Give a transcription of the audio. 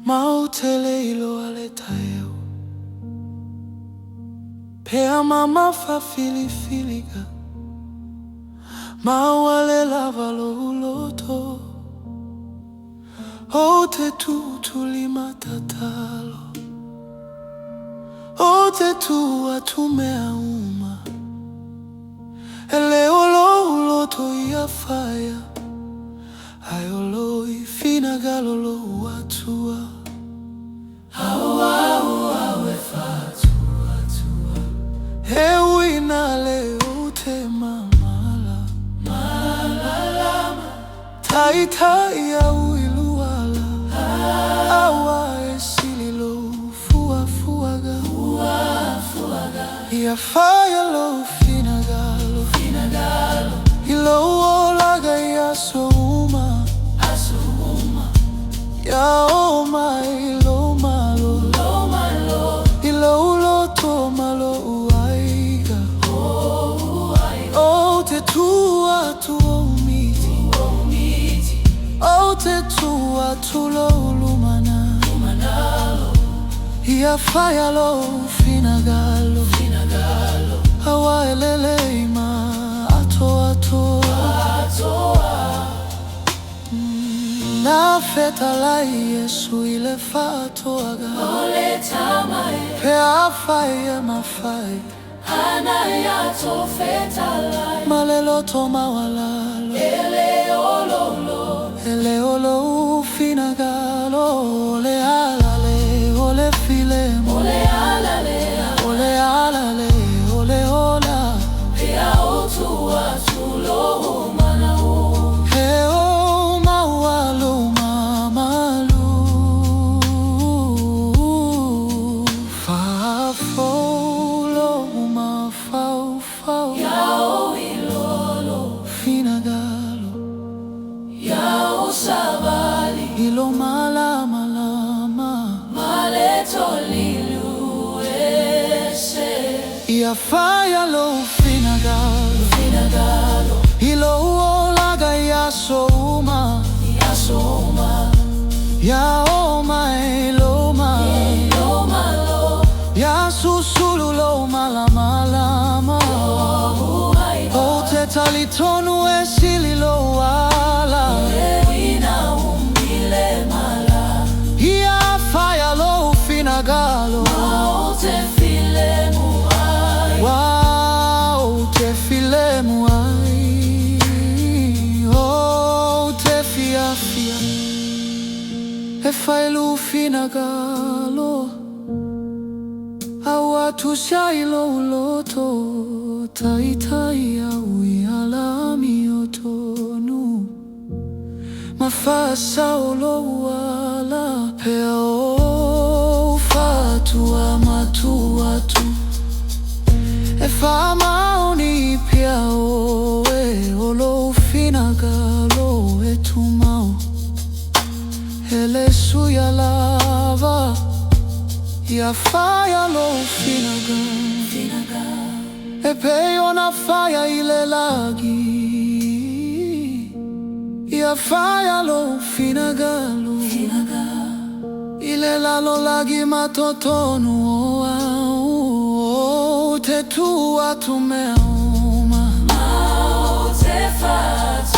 mautele ilo aletayo pea mama fa filifiliga mawale lavalo uloto ote tu tulimatatalo ote tu atumeauma eleolo uloto iafaya ayolo ifinagalolo watua awe fatua hewina leo te mamala taita ya uiluala awa esililo fuaga iafaya lo finagalo ilo olaga yasouma ya oma ilo malo ilo uloto malo uaiga o te tua umiti o te tua lo lumana ia faya lo finagalo awa eleleima ato na feta la Yesu ile fatoaga ole tamai pe afai mafai ana ya to feta la malelo toma walalo ele olo finagalo ole alale ole filemo ole alale ole ola pe autu atulo ilo malama maleto liluese iafaya lo finagalo ilo olaga yasouma ya oma eloma ya susulu lo malama o te talitonu esililo wala finagalo wow te filemu ai oh te fia e fai lu finagalo awatu shailo uloto taitai awi alami otonu mafasa ulo wala peo fatua matuatu e famaoni pia oe olo finagalo e tumao ele suya lava ia faya lo finagalo e peo na faya ile lagi ia faya lo finagalo ile lalo lagi matotonu o te tua tumeauma te fat